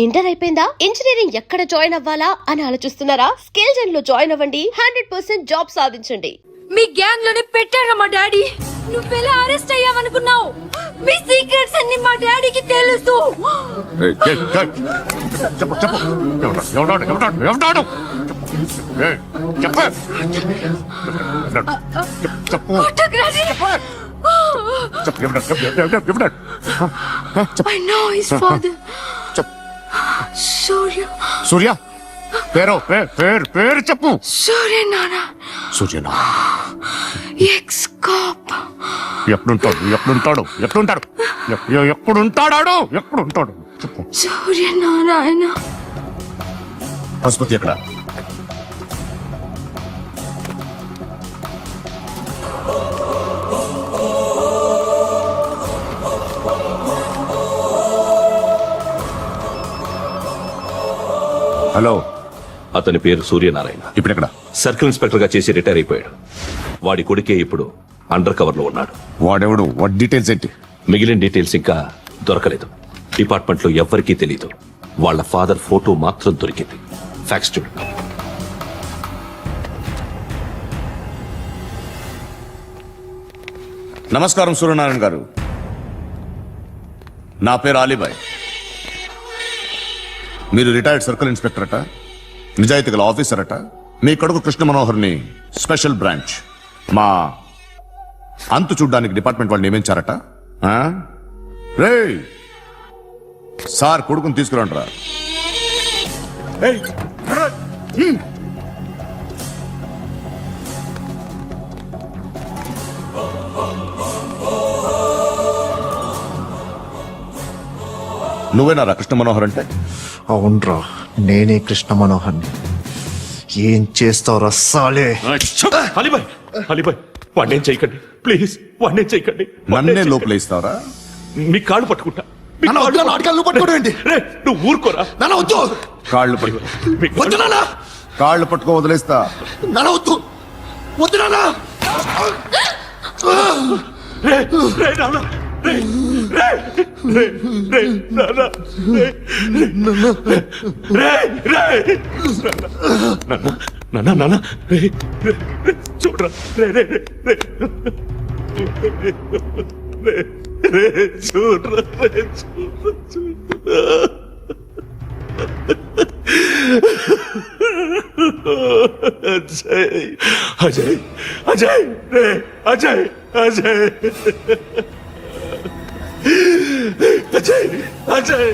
Inter అయిపోయిందా? Engineering ఎక్కడ join అవ్వాలా అని ఆలోచిస్తున్నారా? స్కిల్ జెన్ లో జాయిన్ అవ్వండి. 100% జాబ్ సాధించండి. మీ గ్యాంగ్ లోనే పెట్టారా మా డాడీ? నువ్వెలా అరెస్ట్ అయ్యావనుకున్నావు? మీ సీక్రెట్స్ అన్ని మా డాడీకి తెలుసు. I know his father. Surya పేరు చెప్పు. సూర్యనారాయణ. Suryanarayana ex cop. ఎప్పుడుంటాడు చెప్పు. సూర్యనారాయణ. ఆసుపత్రి ఎక్కడ? హలో, అతని పేరు సూర్యనారాయణ. ఇప్పుడెక్కడ? సర్కిల్ ఇన్స్పెక్టర్ గా చేసి రిటైర్ అయిపోయాడు. వాడి కొడుకే ఇప్పుడు అండర్ కవర్ లో ఉన్నాడు. వాడెవడు? వాడి డీటెయిల్స్ ఏంటి? మిగిలిన డీటెయిల్స్ ఇంకా దొరకలేదు. డిపార్ట్మెంట్ లో ఎవ్వరికీ తెలీదు. వాళ్ళ ఫాదర్ ఫోటో మాత్రం దొరికింది. ఫ్యాక్స్ చూడు. నమస్కారం సూర్యనారాయణ గారు. నా పేరు అలీబాయ్. మీరు రిటైర్డ్ సర్కిల్ ఇన్స్పెక్టర్ అట, నిజాయితీ గల ఆఫీసర్ అట. మీ కొడుకు కృష్ణ మనోహర్ని స్పెషల్ బ్రాంచ్ మా అంతు చూడ్డానికి డిపార్ట్మెంట్ వాళ్ళు నియమించారట. రే సార్, కొడుకుని తీసుకురండి రా. నువ్వేనా కృష్ణ మనోహర్ అంటే? అవునరా, నేనే కృష్ణ మనోహర్ని. ఏం చేస్తావు రస్సాలే? అలీబాయ్ వాడినేం చేయకండి ప్లీజ్, వాడినేం చేయకండి. నన్నే లోపల ఇస్తావరా? మీ కాళ్ళు పట్టుకుంటా. నువ్వు ఊరుకోరా. కాళ్ళు పట్టుకో. కాళ్ళు పట్టుకో వదిలేస్తా. చూడరా, అజయ్ అజయ్ అజయ్ అజయ్ అజయ్ అజయ్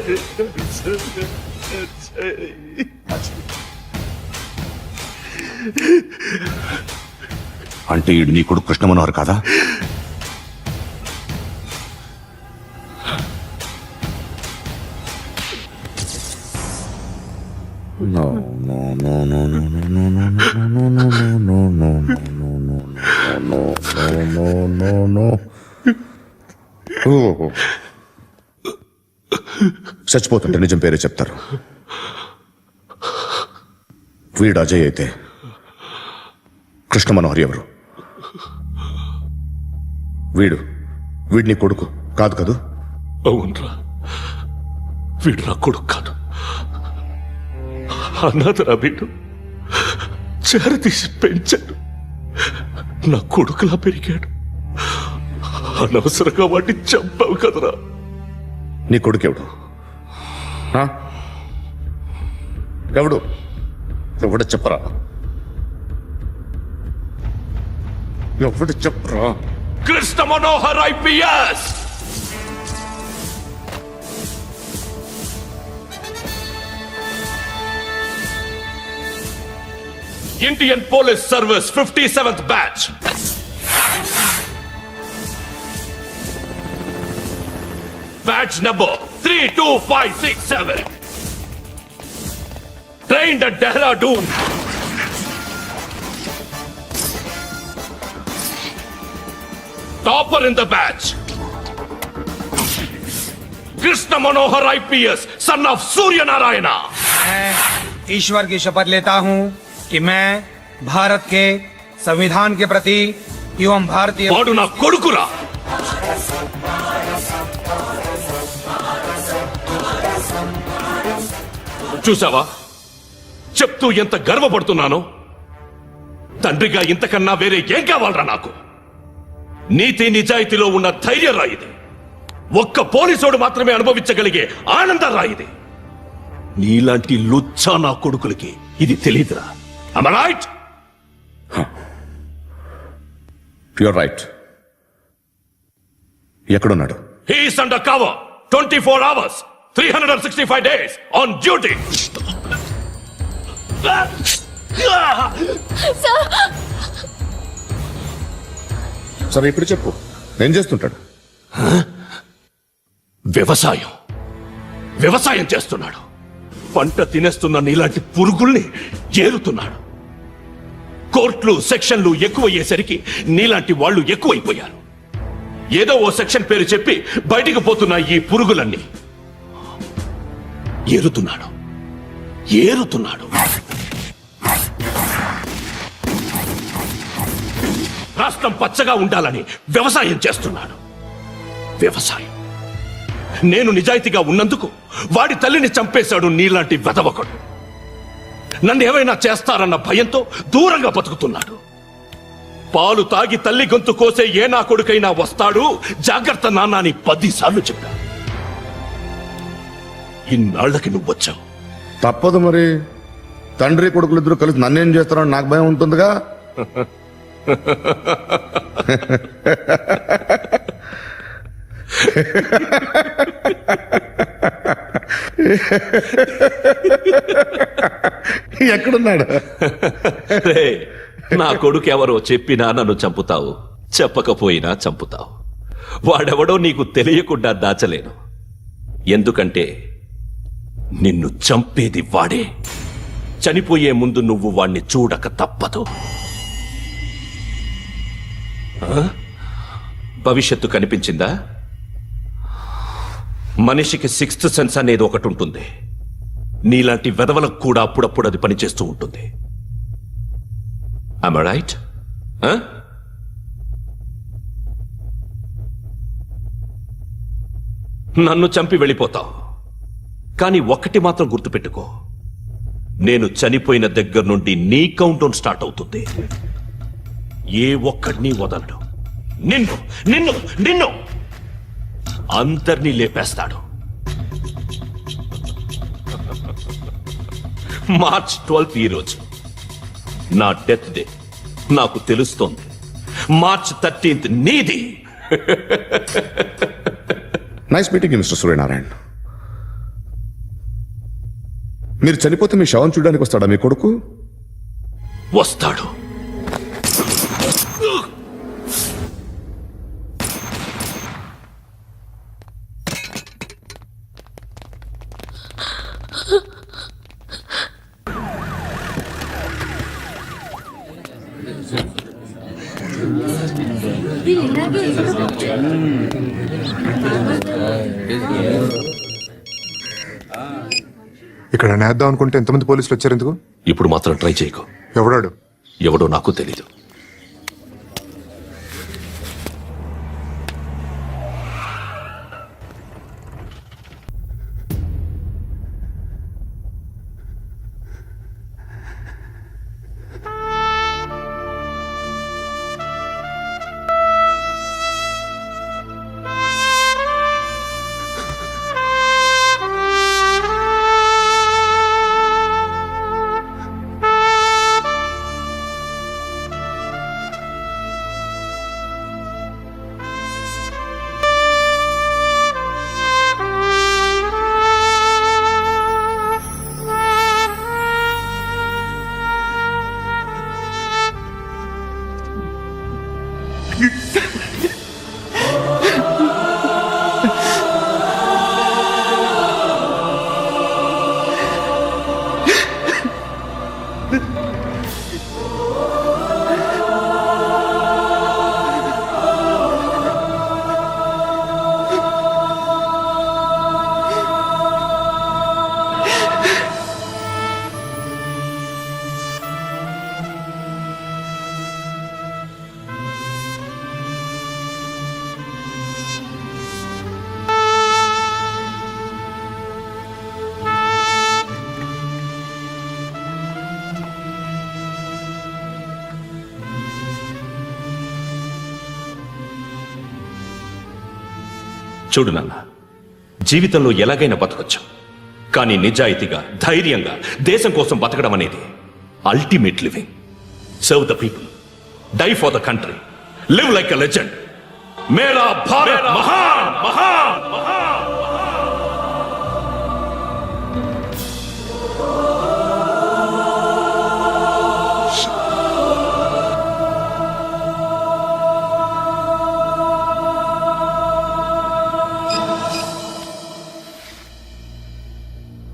అంటే ఈడు నీ కొడుకు కృష్ణ మనోహర్ కాదా? No, no, no, no, no, no, no, no, no, no, no, no, no, no, no, no. చచ్చిపోతుంటే నిజం పేరే చెప్తారు. వీడు అజయ్ అయితే కృష్ణ మనోహర్ ఎవరు? వీడిని కొడుకు కాదు కదూ? అవునరా, వీడు నా కొడుకు కాదు. అన్నదరా వీడు. చేరతీసి పెంచాడు. నా కొడుకులా పెరిగాడు. అనవసరంగా వాడిని చంపావు కదరా. నీ కొడుకెవడు? ఎవడు? ఎవడ చెప్పరా? ఎవడు చెప్పరా? Krishna Manohar IPS. Indian police service 57th batch. Batch number 32567. Trained at Dehradun. Topper in the batch. Krishna Manohar IPS, son of Surya Narayana. मैं ईश्वर की शपथ लेता हूं कि मैं भारत के संविधान के प्रति एवं भारतीय वाडु ना कोडुकुरा. చూసావా చెప్తూ ఎంత గర్వపడుతున్నానో. తండ్రిగా ఇంతకన్నా వేరే ఏం కావాలరా నాకు? నీతి నిజాయితీలో ఉన్న ధైర్యం రా ఇది. ఒక్క పోలీసోడు మాత్రమే అనుభవించగలిగే ఆనందం రా ఇది. నీలాంటి లుచ్చా నా కొడుకులకి ఇది తెలియదురా. Am I right? You're right. ఎక్కడున్నాడు? He is under cover 24 hours 365 days on duty. సరే ఇప్పుడు చెప్పు, ఏం చేస్తుంటాడు? వ్యవసాయం చేస్తున్నాడు. పంట తినేస్తున్న నీలాంటి పురుగుల్ని ఏరుతున్నాడు. కోర్టులు సెక్షన్లు ఎక్కువయ్యేసరికి నీలాంటి వాళ్ళు ఎక్కువైపోయారు. ఏదో ఓ సెక్షన్ పేరు చెప్పి బయటికి పోతున్న ఈ పురుగులన్నీ ఏరుతున్నాడు. రాష్ట్రం పచ్చగా ఉండాలని వ్యవసాయం చేస్తున్నాడు. నేను నిజాయితీగా ఉన్నందుకు వాడి తల్లిని చంపేశాడు నీలాంటి వెధవకుడు. నన్ను ఏమైనా చేస్తారన్న భయంతో దూరంగా బతుకుతున్నాడు. పాలు తాగి తల్లి గొంతు కోసే ఏ నా కొడుకైనా వస్తాడు, జాగ్రత్త నాన్న అని 10 సార్లు చెప్పాను. ఇన్నాళ్లకి నువ్వు వచ్చావు. తప్పదు మరి. తండ్రి కొడుకులిద్దరూ కలిసి నన్నేం చేస్తారని నాకు భయం ఉంటుందిగా. ఎక్కడున్నాడు? నా కొడుకు ఎవరో చెప్పినా నన్ను చంపుతావు, చెప్పకపోయినా చంపుతావు. వాడెవడో నీకు తెలియకుండా దాచలేను. ఎందుకంటే నిన్ను చంపేది వాడే. చనిపోయే ముందు నువ్వు వాణ్ణి చూడక తప్పదు. భవిష్యత్తు కనిపించిందా? మనిషికి 6th సెన్స్ అనేది ఒకటి ఉంటుంది. నీలాంటి వెధవలకు కూడా అప్పుడప్పుడు అది పనిచేస్తూ ఉంటుంది. Am I right? నన్ను చంపి వెళ్ళిపోతావు. కానీ ఒక్కటి మాత్రం గుర్తుపెట్టుకో, నేను చనిపోయిన దగ్గర నుండి నీ కౌంటౌన్ స్టార్ట్ అవుతుంది. ఏ ఒక్కడిని వదలడు. నిన్ను నిన్ను నిన్ను అందరినీ లేపేస్తాడు. మార్చ్ 12 ఈ రోజు నా డెత్ డే. నాకు తెలుస్తోంది. మార్చ్ 13 నీది. Nice meeting mister Suryanarayana. మీరు చనిపోతే మీ శవం చూడడానికి వస్తాడా మీ కొడుకు? వస్తాడు. ఇక్కడ నేద్దాం అనుకుంటే ఎంతమంది పోలీసులు వచ్చారు ఎందుకు? ఇప్పుడు మాత్రం ట్రై చేయకు. ఎవడాడు? ఎవడో నాకు తెలీదు. చూడు నాన్న, జీవితంలో ఎలాగైనా బతకొచ్చు, కానీ నిజాయితీగా ధైర్యంగా దేశం కోసం బతకడం అనేది ultimate living. Serve the people, die for the country, live like a legend. మేరా భారత్ మహాన్ మహాన్ మహాన్.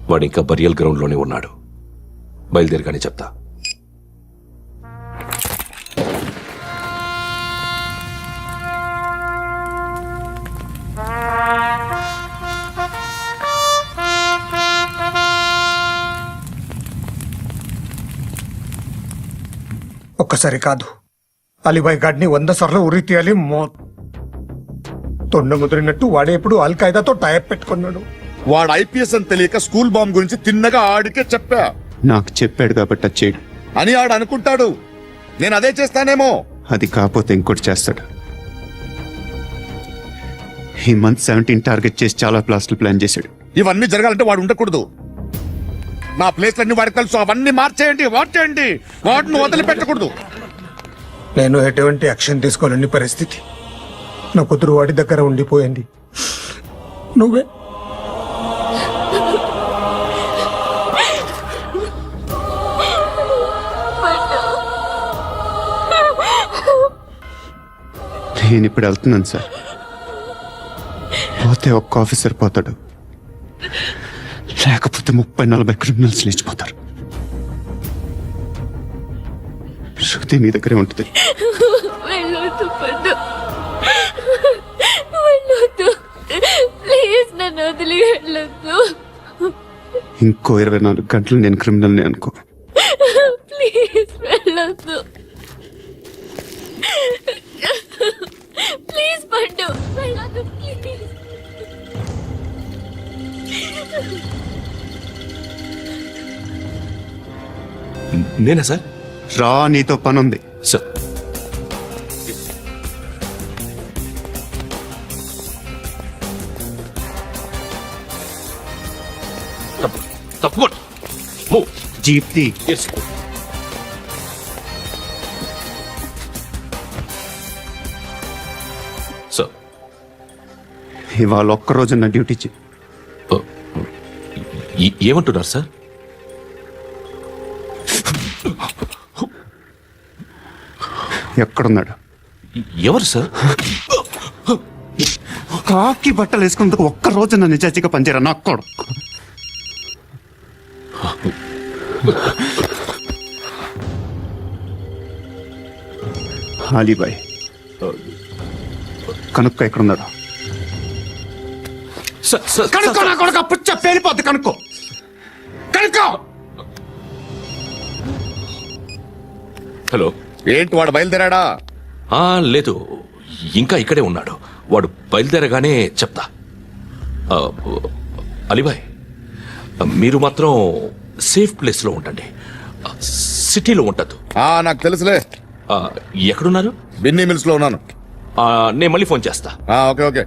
వాడు ఇంకా బరియల్ గ్రౌండ్ లోనే ఉన్నాడు. బయలుదేరగానే చెప్తా. ఒక్కసారి కాదు, అలీబాయ్ గాడిని 100 సార్లు ఉరి తీయాలి. తొండ ముదిరినట్టు వాడే ఇప్పుడు అల్ ఖైదాతో టైప్ పెట్టుకున్నాడు. వాడు ఐపీఎస్ అని తెలియక స్కూల్ బాంబ్ గురించి తిన్నగా ఆడికే చెప్పా నాకు చెప్పాడు కాబట్టి అది చేయడు. అని ఆడు అనుకుంటాడు. నేను అదే చేస్తానేమో. అది కాకపోతే ఇంకోటి చేస్తాడు. ఈ మంత్ 17 టార్గెట్ చేసి చాలా ప్లాస్టులు ప్లాన్ చేశాడు. ఇవన్నీ జరగాలంటే వాడు ఉండకూడదు. నా ప్లేస్లన్నీ వాడికి తెలుసు. అవన్నీ మార్చేయండి, వాటేయండి. వాటిని వదిలిపెట్టకూడదు. నేను ఎటువంటి యాక్షన్ తీసుకోలేని పరిస్థితి. నా కూతురు వాడి దగ్గర ఉండిపోయింది. నువ్వే నేను ఇప్పుడు వెళ్తున్నాను సార్. పోతే ఒక్క ఆఫీసర్ పోతాడు, లేకపోతే 30-40 క్రిమినల్స్ లేచిపోతారు. శృతి నీ దగ్గరే ఉంటుంది. వెళ్ళొద్దు పండు, వెళ్ళొద్దు ప్లీజ్, నన్ను వదిలి వెళ్ళొద్దు. ఇంకో 24 గంటలు నేను క్రిమినల్ని అనుకో. ప్లీజ్ వెళ్ళొద్దు, ప్లీజ్ పండు వెళ్ళొద్దు ప్లీజ్. నేనా సార్? రా, నీతో పని ఉంది. సార్, తప్పకుండా మూవ్. జీప్తి Yes. సార్, ఇవాళ ఒక్కరోజు నా డ్యూటీ చేయి. ఏమంటున్నారు సార్? ఎక్కడున్నాడు? ఎవరు సార్? కాకి బట్టలు వేసుకున్నందుకు ఒక్కరోజు నా నిజాయితీగా పనిచేయరా నాకు కూడా. అలీబాయ్ కనుక్కో ఎక్కడున్నాడు. కనుక్కో నా కొడుకు, పుచ్చ పేలిపోద్ది. కనుక్కో కనుక్కో. హలో, ఏంటి వాడు బయలుదేరాడా? లేదు, ఇంకా ఇక్కడే ఉన్నాడు. వాడు బయలుదేరగానే చెప్తా. అలీబాయ్, మీరు మాత్రం సేఫ్ ప్లేస్ లో ఉండండి, సిటీలో ఉండద్దు. నాకు తెలుసులే. ఎక్కడున్నారు? బిన్నీ మిల్స్ లో ఉన్నాను. నేను మళ్ళీ ఫోన్ చేస్తా. Okay okay.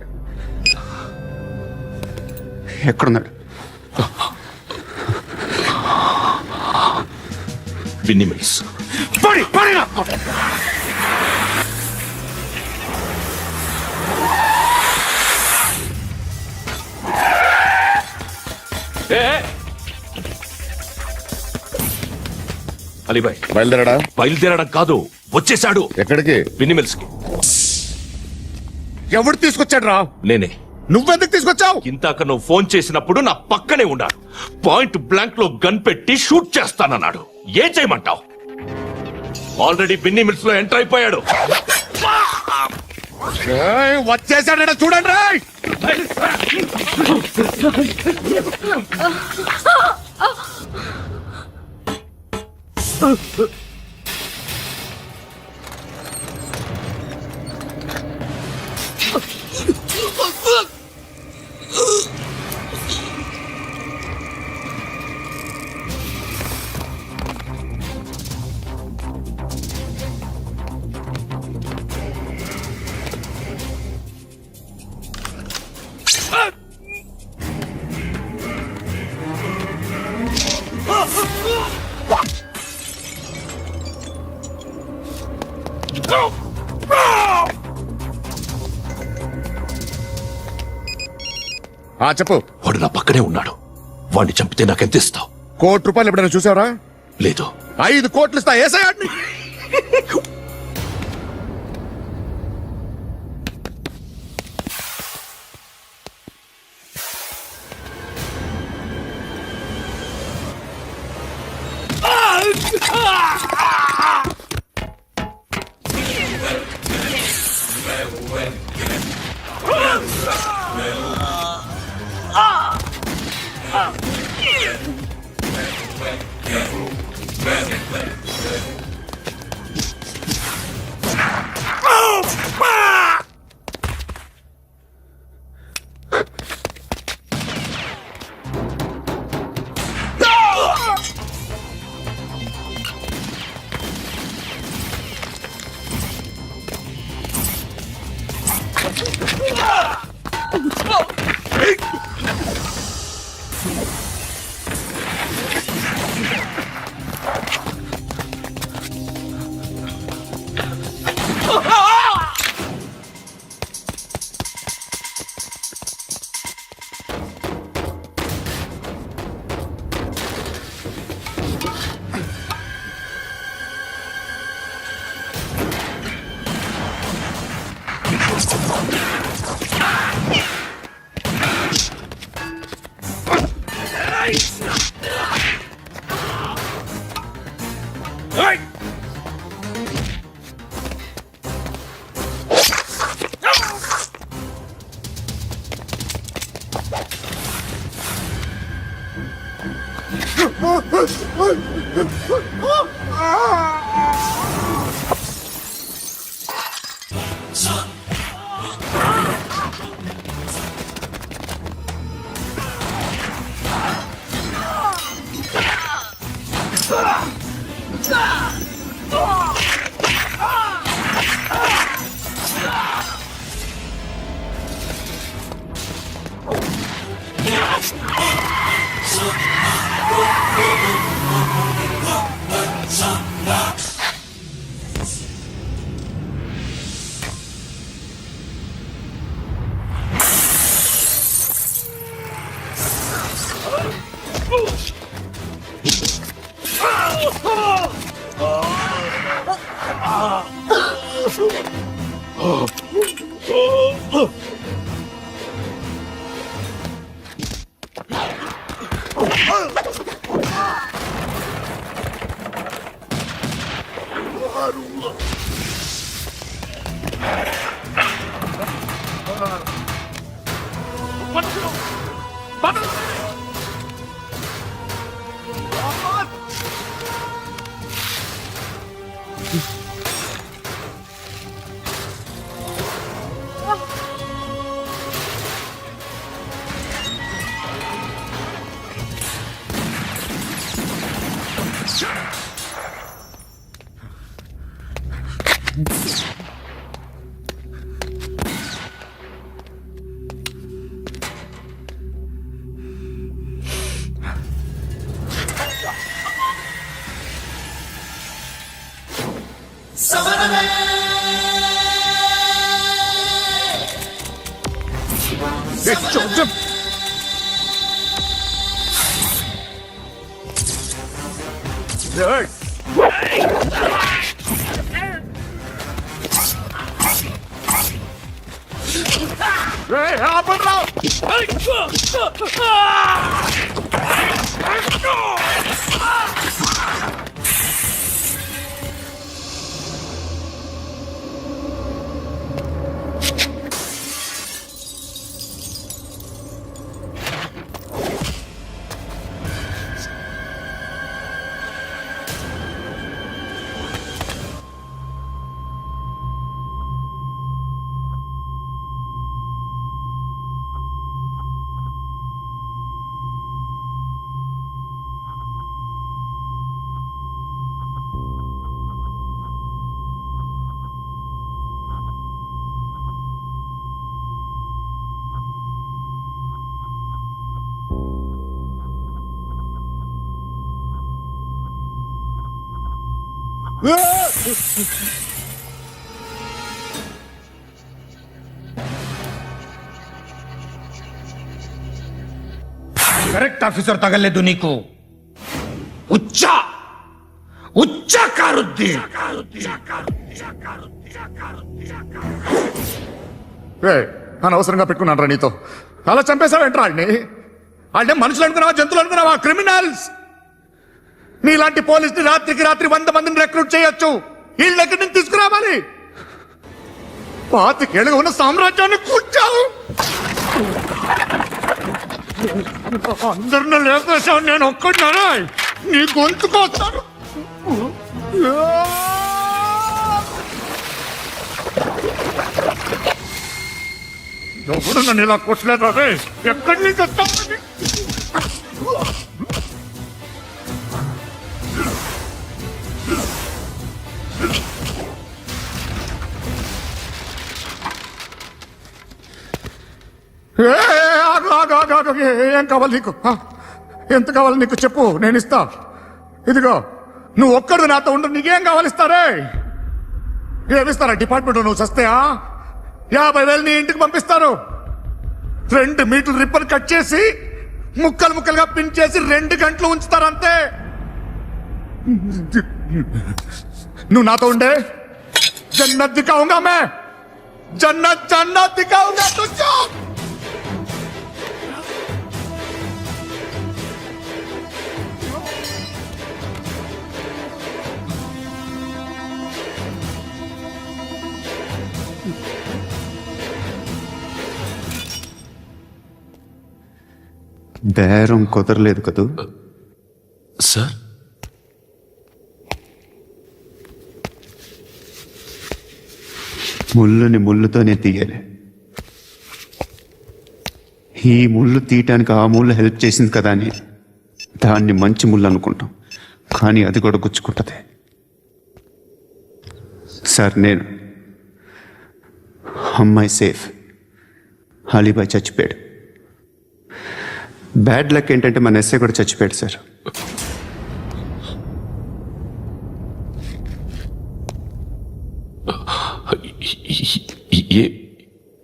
ఎక్కడున్నాడు? బిన్నీ మిల్స్. అలీబాయ్ బయలుదేరాడా? బయలుదేరడం కాదు, వచ్చేశాడు. ఎక్కడికి? బిన్నీ మిల్స్ కి. ఎవడు తీసుకొచ్చాడు రా? నేనే. నువ్వెందుకు తీసుకొచ్చావు? ఇంతాక నువ్వు ఫోన్ చేసినప్పుడు నా పక్కనే ఉన్నాడు. పాయింట్ బ్లాంక్ లో గన్ పెట్టి షూట్ చేస్తానన్నాడు. ఏం చేయమంటావు? ఆల్రెడీ బిన్నీ మిల్స్ లో ఎంటర్ అయిపోయాడు. వచ్చేసాడ చూడండి రా. చెప్పు. వాడు నా పక్కనే ఉన్నాడు. వాడిని చంపితే నాకెంత ఇస్తావు? ₹1,00,00,000 ఎప్పుడైనా చూసావరా? లేదు. 5 కోట్లు ఇస్తా. ఏసయాడిని. करेक्ट ऑफिसर तगल्लेदु नीकु ఉచ్చా ఉచ్చా కారుద్ది అనవసరంగా పెట్టుకున్నాను రా నీతో అలా చంపేశావేంట్రా వాడిని అంటే మనుషులు అనుకున్నావా జంతువులు అనుకున్నావా క్రిమినల్స్ నీలాంటి పోలీసుని రాత్రికి రాత్రి 100 మందిని రిక్రూట్ చేయొచ్చు వీళ్ళ దగ్గర నుంచి తీసుకురావాలి 25 ఏళ్ళుగా ఉన్న సామ్రాజ్యాన్ని కూర్చావు అందరిని లేపేశావు నేను ఒక్కడినారా నీ గొంతుకొస్తాను ఎవడు నన్ను ఇలా కొట్టలేదు రే ఎక్కడి నుంచి వస్తామని ఏం కావాలి నీకు ఎంత కావాలి నీకు చెప్పు నేను ఇస్తా ఇదిగో నువ్వు ఒక్కడు నాతో ఉండు నీకేం కావాలి ఇస్తారే ఏమిస్తారా డిపార్ట్మెంట్ నువ్వు చస్తేయా 50,000 నీ ఇంటికి పంపిస్తారు 2 మీటర్లు రిబ్బన్ కట్ చేసి ముక్కలు ముక్కలుగా పిన్ చేసి 2 గంటలు ఉంచుతారు అంతే నువ్వు నాతో ఉండే జన్నత్ దిఖాऊंगा मैं जन्नत जन्नत दिखाऊंगा तुझको బేరం కుదరలేదు కదూ సార్ ముళ్ళుని ముళ్ళుతోనే తీయాలి ఈ ముళ్ళు తీయటానికి ఆ ముళ్ళు హెల్ప్ చేసింది కదా అని దాన్ని మంచి ముళ్ళు అనుకుంటాం కానీ అది కూడా గుచ్చుకుంటుంది సార్ నేను అమ్మాయి సేఫ్ అలీబాయ్ చచ్చిపోయాడు బ్యాడ్ లక్ ఏంటంటే మన ఎస్ఐ కూడా చచ్చిపోయాడు సార్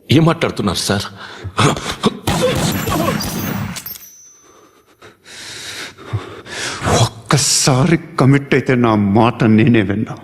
ఏం మాట్లాడుతున్నారు సార్ ఒక్కసారి కమిట్ అయితే నా మాట నేనే విన్నా